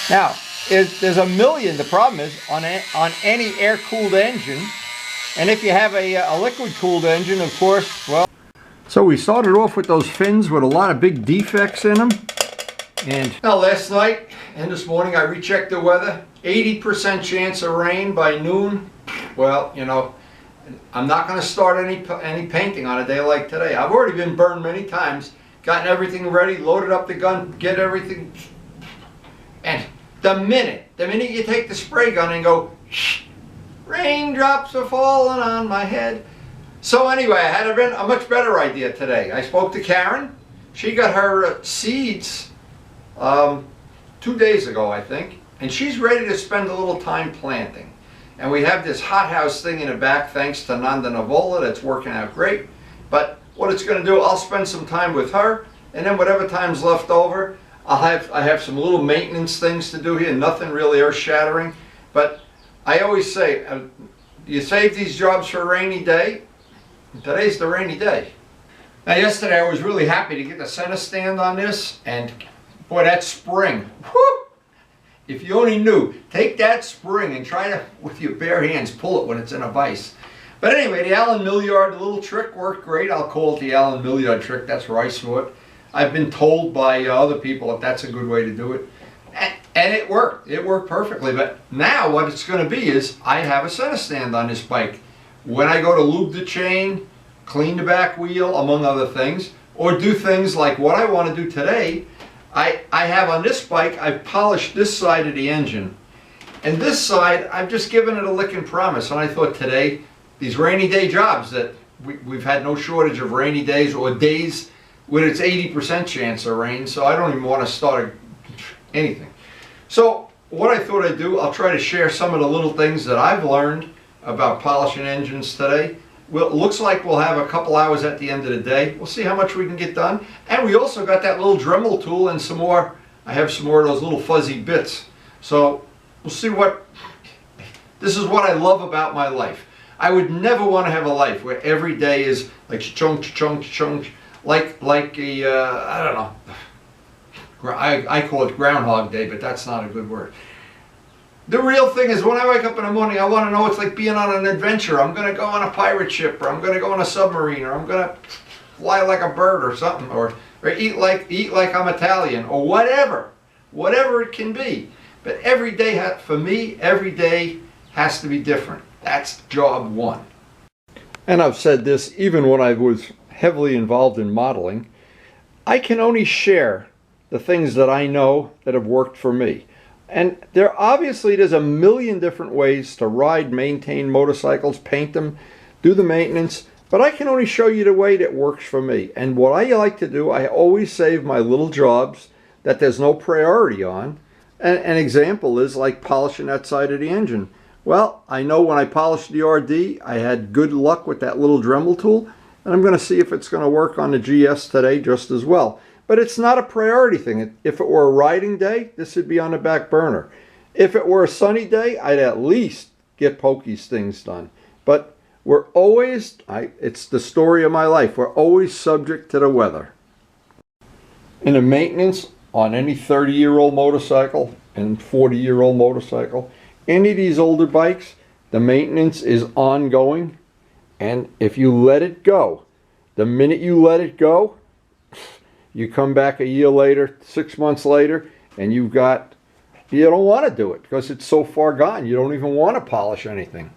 Now, there's a million. The problem is on any air-cooled engine, and if you have a liquid-cooled engine, of course, well. So we started off with those fins with a lot of big defects in them. And now last night and this morning I rechecked the weather. 80% chance of rain by noon. Well, you know, I'm not going to start any painting on a day like today. I've already been burned many times, gotten everything ready, loaded up the gun, get everything. And the minute you take the spray gun and go, shh, raindrops are falling on my head. So anyway, I had a much better idea today. I spoke to Karen. She got her seeds 2 days ago, I think, and she's ready to spend a little time planting. And we have this hothouse thing in the back, thanks to Nanda Navola, that's working out great. But what it's going to do, I'll spend some time with her, and then whatever time's left over, I have some little maintenance things to do here, nothing really earth-shattering. But I always say, you save these jobs for a rainy day. Today's the rainy day. Now yesterday I was really happy to get the center stand on this, and boy, that spring, whoo! If you only knew, take that spring and try to, with your bare hands, pull it when it's in a vise. But anyway, the Allen Millyard little trick worked great. I'll call it the Allen Millyard trick. That's where I saw it. I've been told by other people that that's a good way to do it. And it worked. It worked perfectly. But now what it's going to be is I have a center stand on this bike. When I go to lube the chain, clean the back wheel, among other things, or do things like what I want to do today, I have on this bike, I've polished this side of the engine. And this side, I've just given it a lick and promise. And I thought today, these rainy day jobs that we've had no shortage of rainy days or days when it's 80% chance of rain, so I don't even want to start anything. So what I thought I'd do, I'll try to share some of the little things that I've learned about polishing engines today. Well, it looks like we'll have a couple hours at the end of the day. We'll see how much we can get done. And we also got that little Dremel tool and some more. I have some more of those little fuzzy bits. So we'll see what, this is what I love about my life. I would never want to have a life where every day is like chunk, chunk, chunk, like a, I don't know. I call it Groundhog Day, but that's not a good word. The real thing is when I wake up in the morning, I want to know it's like being on an adventure. I'm going to go on a pirate ship, or I'm going to go on a submarine, or I'm going to fly like a bird or something, or eat like I'm Italian, or whatever it can be. But every day, for me, every day has to be different. That's job one. And I've said this even when I was heavily involved in modeling. I can only share the things that I know that have worked for me. And there's a million different ways to ride, maintain motorcycles, paint them, do the maintenance, but I can only show you the way that works for me. And what I like to do, I always save my little jobs that there's no priority on. And an example is like polishing that side of the engine. Well, I know when I polished the RD, I had good luck with that little Dremel tool, and I'm going to see if it's going to work on the GS today just as well. But it's not a priority thing. If it were a riding day, this would be on the back burner. If it were a sunny day, I'd at least get Pokey's things done. But we're always, it's the story of my life, we're always subject to the weather. In the maintenance on any 30-year-old motorcycle and 40-year-old motorcycle, any of these older bikes, the maintenance is ongoing. And if you let it go, the minute you let it go, you come back a year later, 6 months later, and you don't want to do it because it's so far gone. You don't even want to polish anything.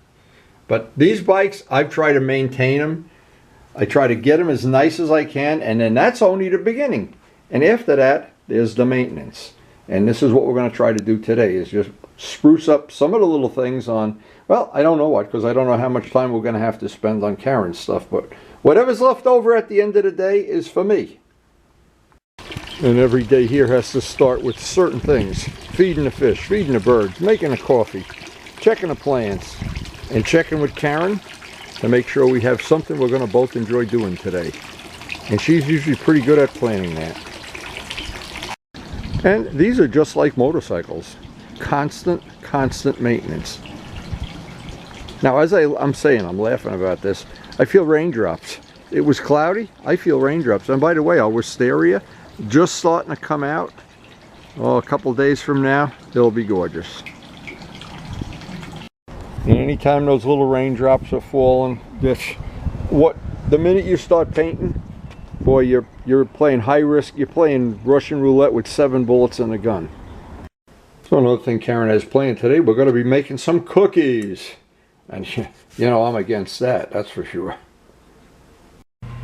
But these bikes, I've tried to maintain them. I try to get them as nice as I can, and then that's only the beginning. And after that, there's the maintenance. And this is what we're going to try to do today, is just spruce up some of the little things on, well, I don't know what, because I don't know how much time we're going to have to spend on Karen's stuff, but whatever's left over at the end of the day is for me. And every day here has to start with certain things. Feeding the fish, feeding the birds, making the coffee, checking the plants, and checking with Karen to make sure we have something we're going to both enjoy doing today. And she's usually pretty good at planning that. And these are just like motorcycles. Constant maintenance. Now, as I'm saying, I'm laughing about this, I feel raindrops. It was cloudy, I feel raindrops. And by the way, our wisteria just starting to come out. well, a couple days from now, they'll be gorgeous. And anytime those little raindrops are falling, the minute you start painting, boy, you're playing high risk. You're playing Russian roulette with 7 bullets in a gun. So another thing Karen has planned today, we're going to be making some cookies. And you know, I'm against that, that's for sure.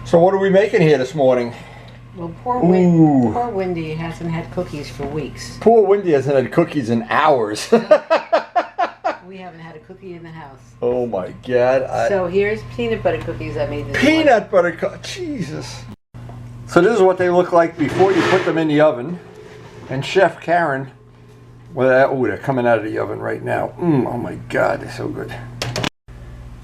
So what are we making here this morning? Well, poor Wendy hasn't had cookies for weeks. Poor Wendy hasn't had cookies in hours. We haven't had a cookie in the house. Oh my God. So here's peanut butter cookies I made this morning. Peanut butter cookies, Jesus. So this is what they look like before you put them in the oven. And Chef Karen, well, oh, they're coming out of the oven right now. Oh my God, they're so good.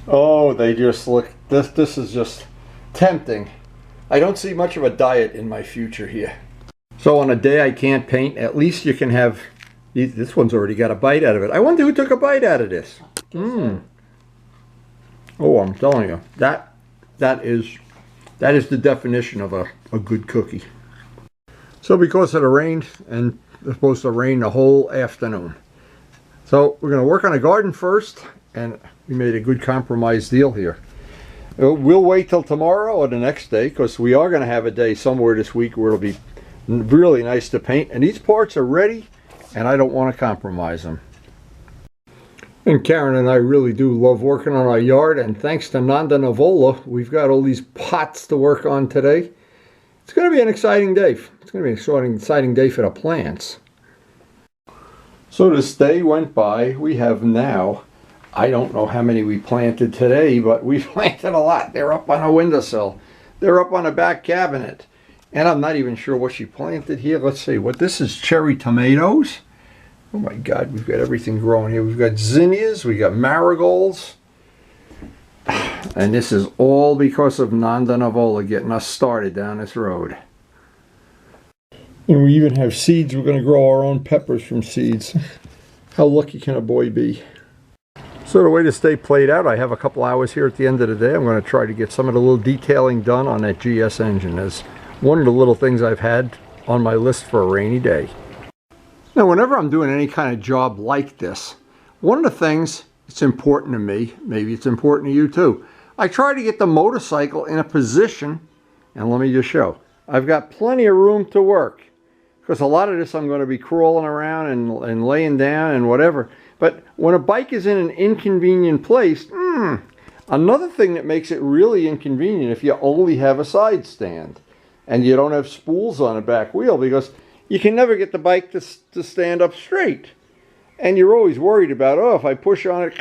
Oh, they just look, this is just tempting. I don't see much of a diet in my future here. So on a day I can't paint, at least you can have, this one's already got a bite out of it. I wonder who took a bite out of this. Oh, I'm telling you, that is the definition of a good cookie. So because of the rain, and it's supposed to rain the whole afternoon. So we're going to work on the garden first, and we made a good compromise deal here. We'll wait till tomorrow or the next day, because we are going to have a day somewhere this week where it'll be really nice to paint. And these parts are ready, and I don't want to compromise them. And Karen and I really do love working on our yard, and thanks to Nanda Navola, we've got all these pots to work on today. It's going to be an exciting day. It's going to be an exciting day for the plants. So this day went by. We have now, I don't know how many we planted today, but we planted a lot. They're up on a windowsill. They're up on a back cabinet. And I'm not even sure what she planted here. Let's see. This is cherry tomatoes. Oh my God, we've got everything growing here. We've got zinnias, we got marigolds. And this is all because of Nanda Navola getting us started down this road. And we even have seeds. We're going to grow our own peppers from seeds. How lucky can a boy be? So the way this day played out, I have a couple hours here at the end of the day. I'm going to try to get some of the little detailing done on that GS engine. As one of the little things I've had on my list for a rainy day. Now, whenever I'm doing any kind of job like this, one of the things that's important to me, maybe it's important to you too, I try to get the motorcycle in a position, and let me just show, I've got plenty of room to work, because a lot of this I'm going to be crawling around and laying down and whatever. But when a bike is in an inconvenient place, another thing that makes it really inconvenient if you only have a side stand and you don't have spools on the back wheel, because you can never get the bike to stand up straight. And you're always worried about, oh, if I push on it,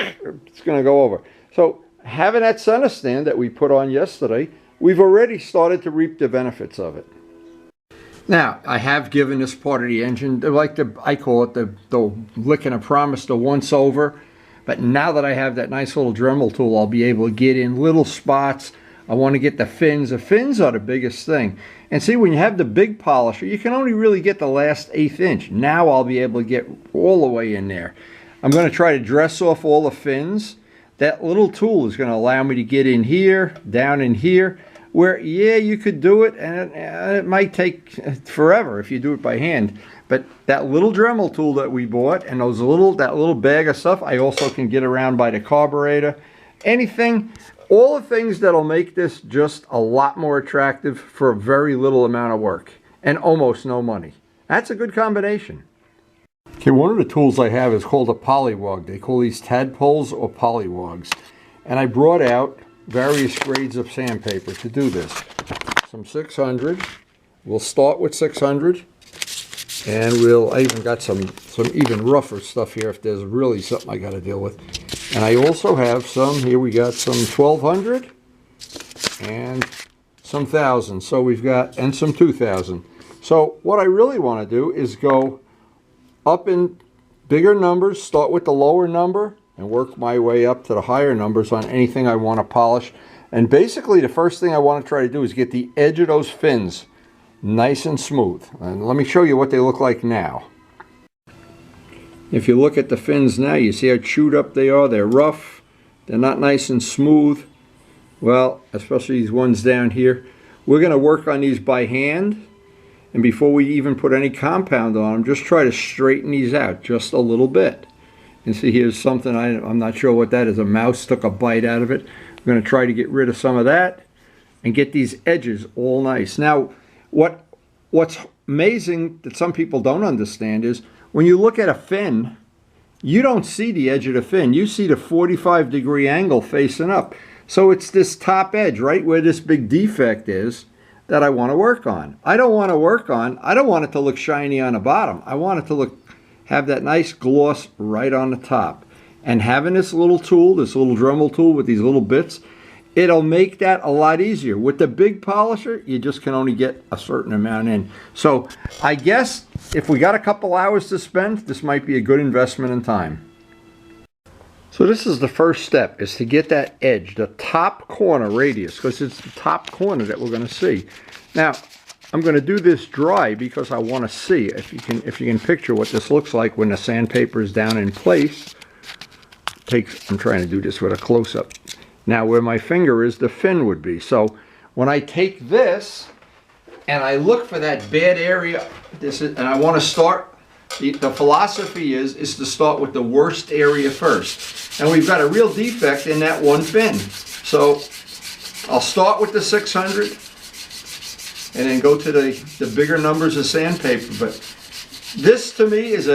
it's going to go over. So having that center stand that we put on yesterday, we've already started to reap the benefits of it. Now, I have given this part of the engine, I call it the lick and a promise, the once over. But now that I have that nice little Dremel tool, I'll be able to get in little spots. I want to get the fins. The fins are the biggest thing. And see, when you have the big polisher, you can only really get the last 1/8 inch. Now I'll be able to get all the way in there. I'm going to try to dress off all the fins. That little tool is going to allow me to get in here, down in here, where, yeah, you could do it, and it might take forever if you do it by hand. But that little Dremel tool that we bought, and that little bag of stuff, I also can get around by the carburetor. Anything, all the things that'll make this just a lot more attractive for a very little amount of work and almost no money. That's a good combination. Okay, one of the tools I have is called a polywog. They call these tadpoles or polywogs. And I brought out various grades of sandpaper to do this. Some 600. We'll start with 600. And I even got some even rougher stuff here if there's really something I got to deal with. And I also have here we got some 1200 and some 1000. So we've got, and some 2000. So what I really want to do is go up in bigger numbers, start with the lower number, and work my way up to the higher numbers on anything I want to polish. And basically the first thing I want to try to do is get the edge of those fins nice and smooth. And let me show you what they look like now. If you look at the fins now, you see how chewed up they are. They're rough. They're not nice and smooth. Well, especially these ones down here. We're going to work on these by hand. And before we even put any compound on them, just try to straighten these out just a little bit. And see, here's something, I'm not sure what that is. A mouse took a bite out of it. I'm going to try to get rid of some of that and get these edges all nice. Now, what's amazing that some people don't understand is when you look at a fin, you don't see the edge of the fin. You see the 45-degree angle facing up. So it's this top edge right where this big defect is that I want to work on. I don't want it to look shiny on the bottom. I want it to have that nice gloss right on the top. And having this little tool, this little Dremel tool with these little bits, it'll make that a lot easier. With the big polisher, you just can only get a certain amount in. So I guess if we got a couple hours to spend, this might be a good investment in time. So this is the first step, is to get that edge, the top corner radius, because it's the top corner that we're going to see. Now, I'm going to do this dry because I want to see if you can picture what this looks like when the sandpaper is down in place. I'm trying to do this with a close-up. Now where my finger is, the fin would be. So when I take this and I look for that bad area, and I want to start, the philosophy is to start with the worst area first. And we've got a real defect in that one fin. So I'll start with the 600 and then go to the bigger numbers of sandpaper. But this to me is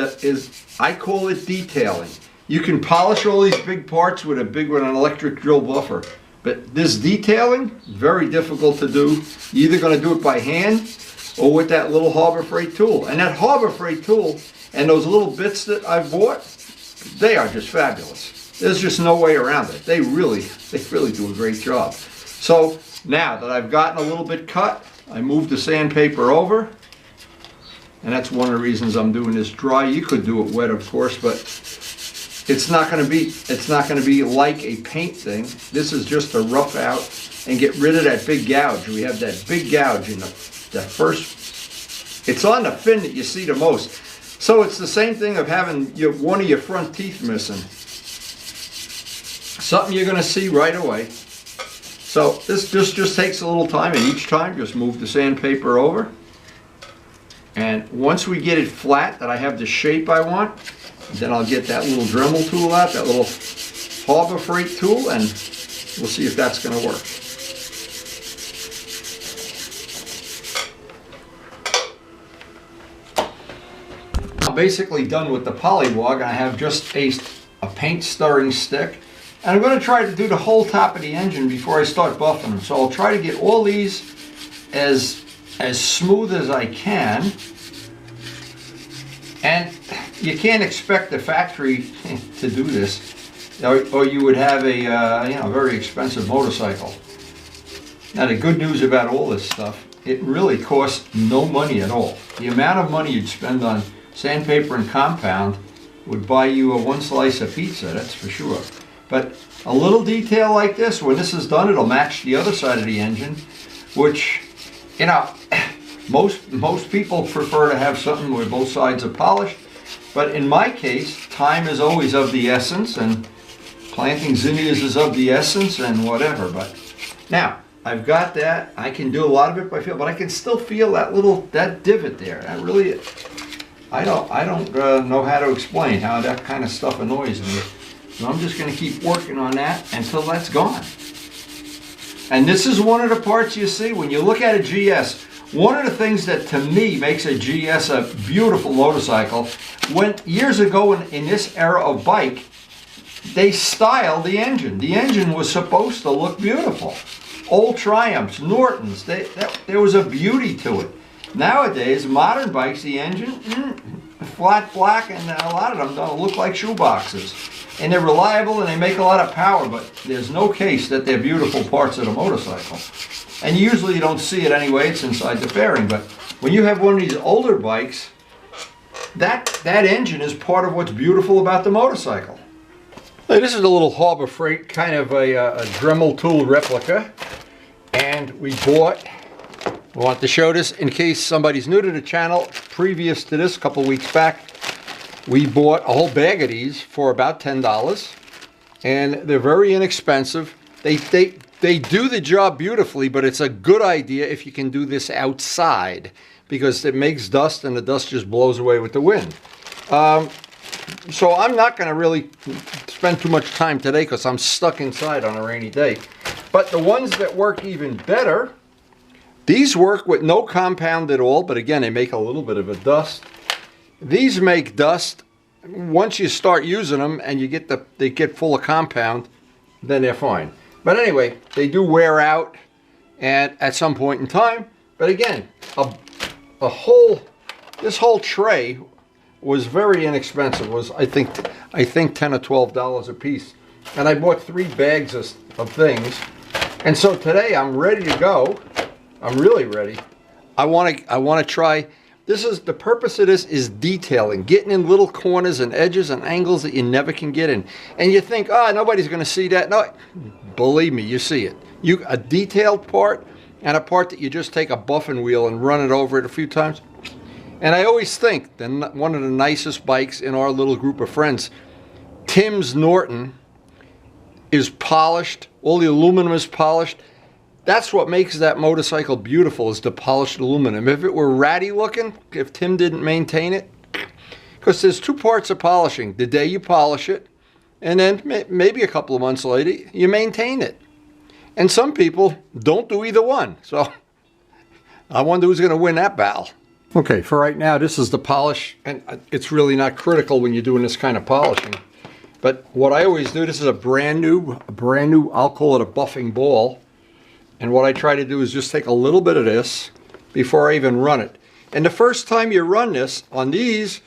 I call it detailing. You can polish all these big parts with an electric drill buffer, but this detailing, very difficult to do. You're either going to do it by hand or with that little Harbor Freight tool. And that Harbor Freight tool and those little bits that I've bought, they are just fabulous. There's just no way around it. They really do a great job. So now that I've gotten a little bit cut, I move the sandpaper over, and that's one of the reasons I'm doing this dry. You could do it wet, of course, but it's not going to be like a paint thing. This is just to rough out and get rid of that big gouge. We have that big gouge in the first. It's on the fin that you see the most. So it's the same thing of having one of your front teeth missing. Something you're going to see right away. So this just takes a little time, and each time just move the sandpaper over. And once we get it flat, that I have the shape I want, then I'll get that little Dremel tool out, that little Harbor Freight tool, and we'll see if that's going to work. I'm basically done with the polywog, and I have just a paint stirring stick. And I'm going to try to do the whole top of the engine before I start buffing them. So I'll try to get all these as smooth as I can. And you can't expect the factory to do this, or you would have a very expensive motorcycle. Now the good news about all this stuff, it really costs no money at all. The amount of money you'd spend on sandpaper and compound would buy you one slice of pizza, that's for sure. But a little detail like this, when this is done, it'll match the other side of the engine, which, most people prefer to have something where both sides are polished. But in my case, time is always of the essence, and planting zinnias is of the essence, and whatever. But now I've got that. I can do a lot of it by feel, but I can still feel that divot there. I don't know how to explain how that kind of stuff annoys me. So I'm just going to keep working on that until that's gone. And this is one of the parts you see when you look at a GS. One of the things that to me makes a GS a beautiful motorcycle, when years ago in this era of bike, they styled the engine. The engine was supposed to look beautiful. Old Triumphs, Nortons, there was a beauty to it. Nowadays, modern bikes, the engine, flat black, and a lot of them don't look like shoe boxes. And they're reliable and they make a lot of power, but there's no case that they're beautiful parts of the motorcycle. And usually you don't see it anyway, it's inside the fairing. But when you have one of these older bikes, that engine is part of what's beautiful about the motorcycle. Hey, this is a little Harbor Freight, kind of a Dremel tool replica. And we want to show this in case somebody's new to the channel. Previous to this, a couple weeks back, we bought a whole bag of these for about $10, and they're very inexpensive. They They do the job beautifully, but it's a good idea if you can do this outside because it makes dust and the dust just blows away with the wind. So I'm not going to really spend too much time today because I'm stuck inside on a rainy day. But the ones that work even better, these work with no compound at all, but again, they make a little bit of a dust. These make dust. Once you start using them and you get they get full of compound, then they're fine. But anyway, they do wear out at some point in time. But again, this whole tray was very inexpensive. It was I think $10 or $12 a piece, and I bought 3 bags of things. And so today I'm ready to go. I'm really ready. I want to try. The purpose of this is detailing, getting in little corners and edges and angles that you never can get in. And you think, oh, nobody's going to see that. No, believe me, you see it. A detailed part and a part that you just take a buffing wheel and run it over it a few times. And I always think that one of the nicest bikes in our little group of friends, Tim's Norton, is polished. All the aluminum is polished. That's what makes that motorcycle beautiful, is the polished aluminum. If it were ratty looking, if Tim didn't maintain it, because there's 2 parts of polishing. The day you polish it, and then maybe a couple of months later, you maintain it. And some people don't do either one. So I wonder who's going to win that battle. Okay, for right now, this is the polish, and it's really not critical when you're doing this kind of polishing. But what I always do, this is a brand new, I'll call it a buffing ball. And what I try to do is just take a little bit of this before I even run it. And the first time you run this, on these,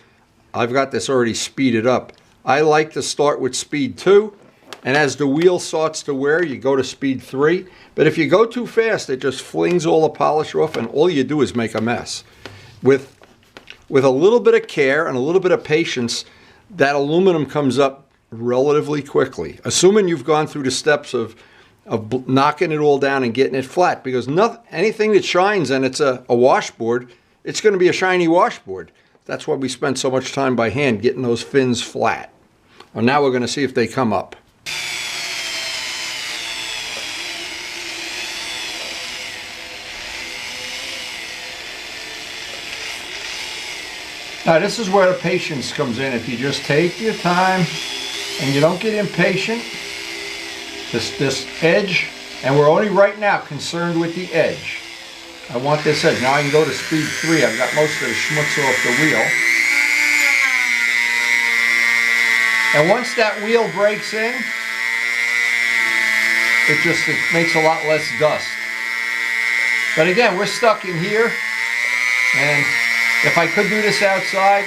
I've got this already speeded up. I like to start with speed 2, and as the wheel starts to wear, you go to speed 3. But if you go too fast, it just flings all the polish off, and all you do is make a mess. With a little bit of care and a little bit of patience, that aluminum comes up relatively quickly, assuming you've gone through the steps of knocking it all down and getting it flat, because anything that shines and it's a washboard, it's going to be a shiny washboard. That's why we spend so much time by hand getting those fins flat. Well, now we're going to see if they come up. Now this is where the patience comes in. If you just take your time and you don't get impatient, this edge, and we're only right now concerned with the edge. I want this edge. Now I can go to speed 3. I've got most of the schmutz off the wheel. And once that wheel breaks in, it makes a lot less dust. But again, we're stuck in here, and if I could do this outside,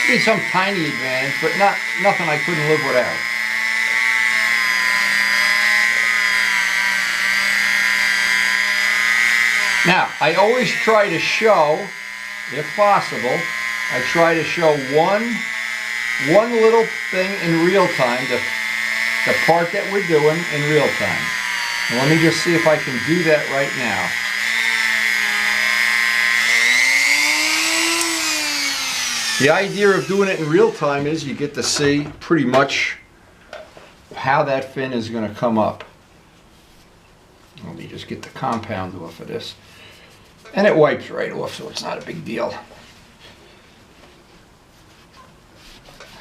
it'd be some tiny advantage, but nothing I couldn't live without. Now, I always try to show, if possible, I try to show one little thing in real time, the part that we're doing in real time. And let me just see if I can do that right now. The idea of doing it in real time is you get to see pretty much how that fin is going to come up. Let me just get the compound off of this. And it wipes right off, so it's not a big deal.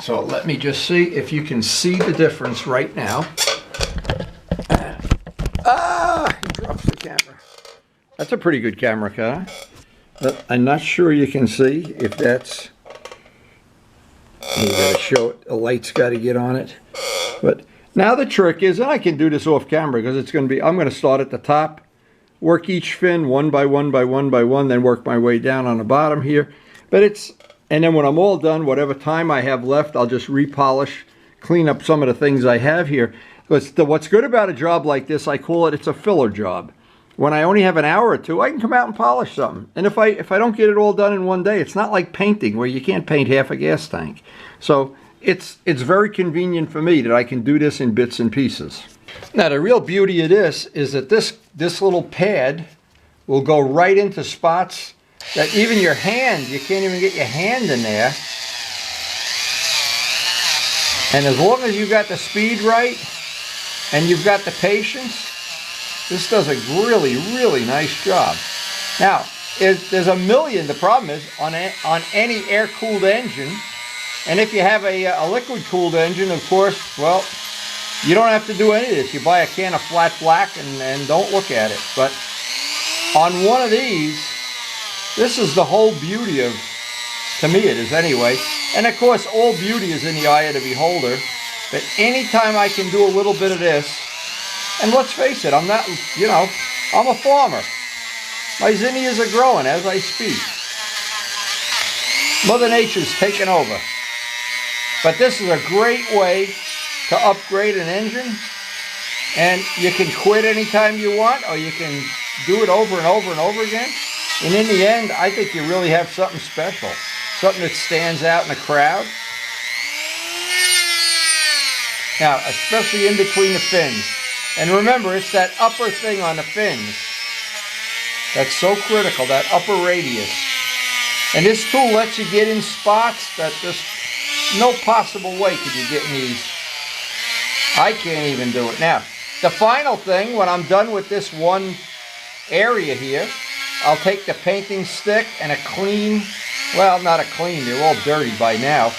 So let me just see if you can see the difference right now. He drops the camera. That's a pretty good camera cut, huh? But I'm not sure you can see if that's... You gotta show it, the light's gotta get on it. But now the trick is, and I can do this off camera because it's gonna be, I'm gonna start at the top, work each fin one by one by one by one, then work my way down on the bottom here. But and then when I'm all done, whatever time I have left, I'll just repolish, clean up some of the things I have here. Because what's good about a job like this, I call it's a filler job. When I only have an hour or two, I can come out and polish something. And if I don't get it all done in one day, it's not like painting where you can't paint half a gas tank. So it's very convenient for me that I can do this in bits and pieces. Now the real beauty of this is that this little pad will go right into spots that even your hand, you can't even get your hand in there. And as long as you got the speed right, and you've got the patience, this does a really, really nice job. Now, there's a million, the problem is, on any air-cooled engine, and if you have a liquid-cooled engine, of course, well, you don't have to do any of this. You buy a can of flat black and don't look at it. But on one of these, this is the whole beauty of, to me it is anyway, and of course all beauty is in the eye of the beholder, but anytime I can do a little bit of this, and let's face it, I'm not, you know, I'm a farmer. My zinnias are growing as I speak. Mother Nature's taking over. But this is a great way to upgrade an engine, and you can quit anytime you want, or you can do it over and over and over again. And in the end, I think you really have something special, something that stands out in the crowd. Now, especially in between the fins. And remember, it's that upper thing on the fins that's so critical, that upper radius. And this tool lets you get in spots that just no possible way could you get in these. I can't even do it. Now, the final thing, when I'm done with this one area here, I'll take the painting stick and a clean, well, not a clean, they're all dirty by now,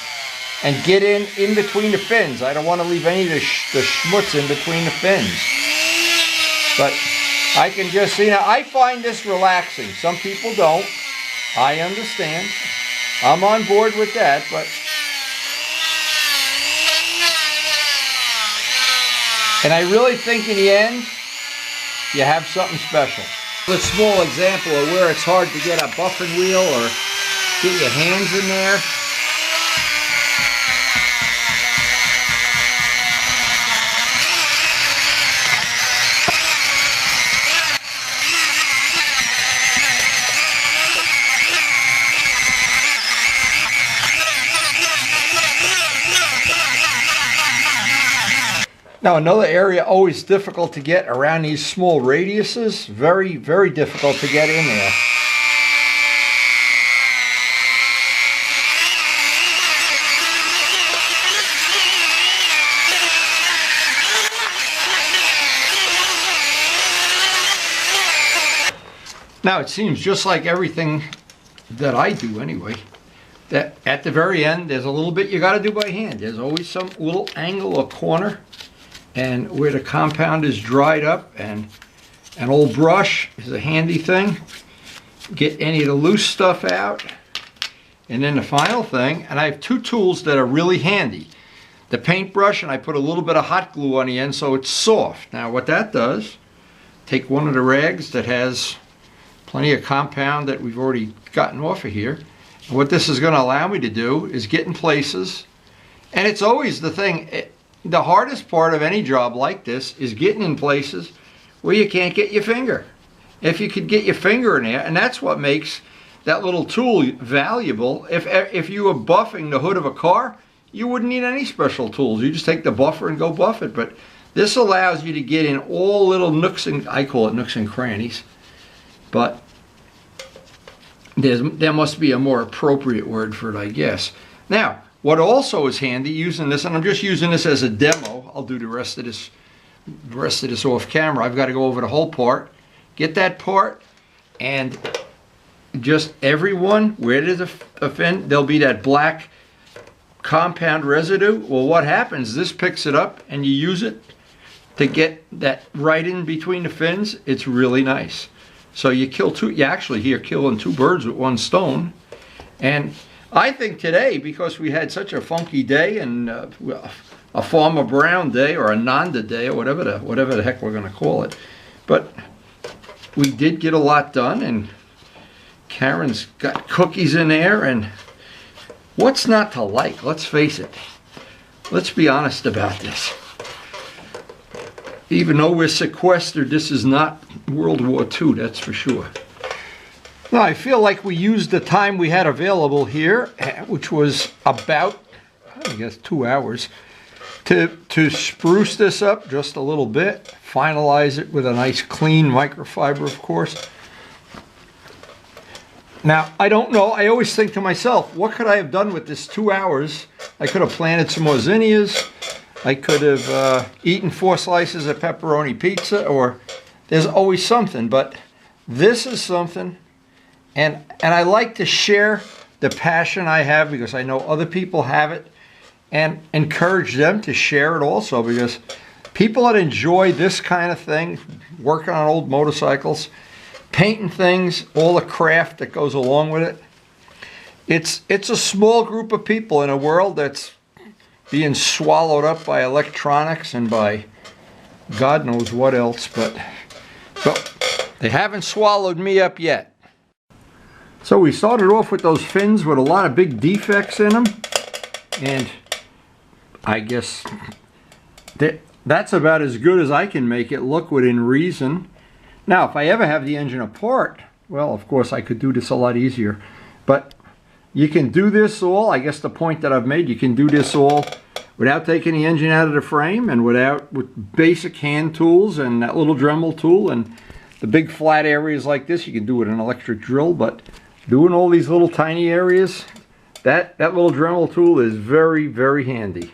and get in between the fins. I don't want to leave any of the schmutz in between the fins. But I can just see, now I find this relaxing. Some people don't. I understand. I'm on board with that, but and I really think in the end, you have something special. A small example of where it's hard to get a buffing wheel or get your hands in there. Now, another area always difficult to get around these small radiuses, very, very difficult to get in there. Now, it seems just like everything that I do anyway, that at the very end, there's a little bit you got to do by hand. There's always some little angle or corner. And where the compound is dried up, and an old brush is a handy thing. Get any of the loose stuff out. And then the final thing, and I have two tools that are really handy. The paintbrush, and I put a little bit of hot glue on the end so it's soft. Now what that does, take one of the rags that has plenty of compound that we've already gotten off of here. And what this is going to allow me to do is get in places, and it's always the thing, the hardest part of any job like this is getting in places where you can't get your finger. If you could get your finger in there, and that's what makes that little tool valuable. If you were buffing the hood of a car, you wouldn't need any special tools. You just take the buffer and go buff it. But this allows you to get in all little nooks and, I call it nooks and crannies, but there must be a more appropriate word for it, I guess. Now, what also is handy using this, and I'm just using this as a demo, I'll do the rest of this off camera. I've got to go over the whole part, get that part, and just everyone, where there's a fin, there'll be that black compound residue. Well, what happens, this picks it up and you use it to get that right in between the fins. It's really nice. So you actually here killing two birds with one stone. And I think today, because we had such a funky day and a Farmer Brown day or a Nanda day or whatever the heck we're going to call it, but we did get a lot done, and Karen's got cookies in there, and what's not to like? Let's face it. Let's be honest about this. Even though we're sequestered, this is not World War II, that's for sure. Now, I feel like we used the time we had available here, which was about, I guess, 2 hours, to spruce this up just a little bit, finalize it with a nice clean microfiber, of course. Now, I don't know, I always think to myself, what could I have done with this 2 hours? I could have planted some more zinnias. I could have eaten 4 slices of pepperoni pizza, or there's always something, but this is something. And I like to share the passion I have because I know other people have it, and encourage them to share it also, because people that enjoy this kind of thing, working on old motorcycles, painting things, all the craft that goes along with it, it's a small group of people in a world that's being swallowed up by electronics and by God knows what else, but they haven't swallowed me up yet. So we started off with those fins with a lot of big defects in them, and I guess that's about as good as I can make it look within reason. Now, if I ever have the engine apart, well, of course I could do this a lot easier, but you can do this all, I guess the point that I've made, you can do this all without taking the engine out of the frame, and with basic hand tools and that little Dremel tool, and the big flat areas like this, you can do with an electric drill, but doing all these little tiny areas, that little Dremel tool is very, very handy.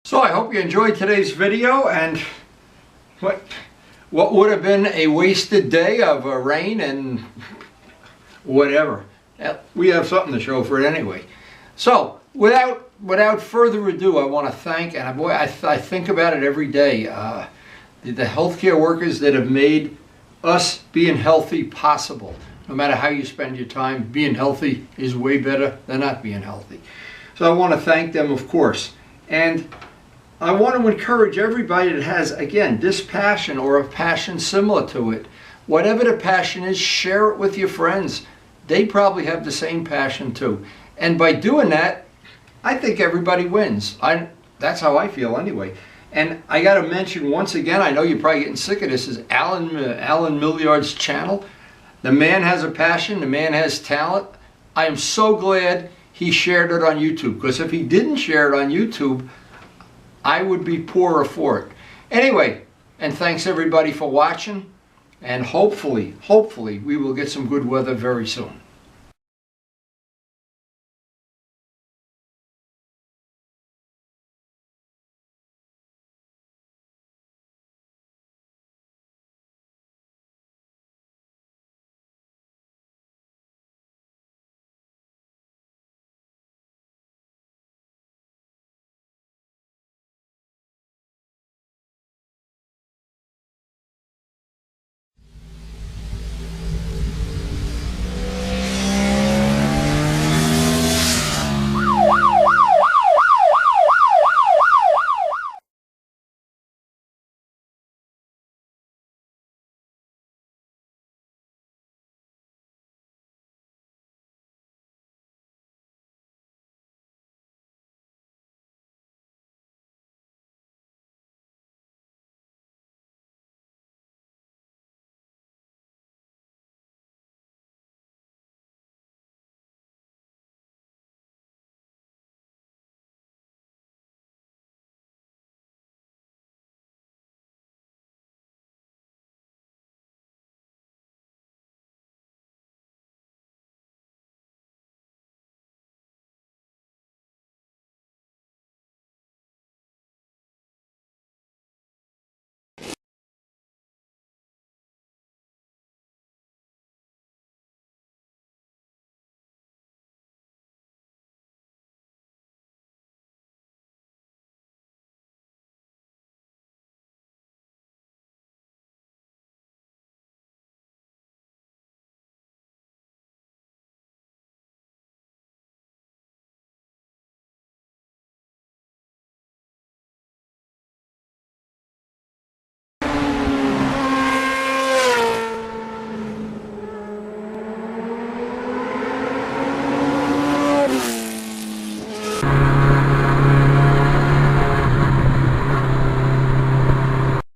So I hope you enjoyed today's video, and what would have been a wasted day of rain and whatever. We have something to show for it anyway. So without further ado, I want to thank, and boy, I think about it every day, the healthcare workers that have made us being healthy possible. No matter how you spend your time, being healthy is way better than not being healthy. So I want to thank them, of course. And I want to encourage everybody that has, again, this passion or a passion similar to it. Whatever the passion is, share it with your friends. They probably have the same passion too. And by doing that, I think everybody wins. That's how I feel anyway. And I got to mention once again, I know you're probably getting sick of this, is Alan Milliard's channel. The man has a passion, the man has talent. I am so glad he shared it on YouTube, because if he didn't share it on YouTube, I would be poorer for it. Anyway, and thanks everybody for watching, and hopefully we will get some good weather very soon.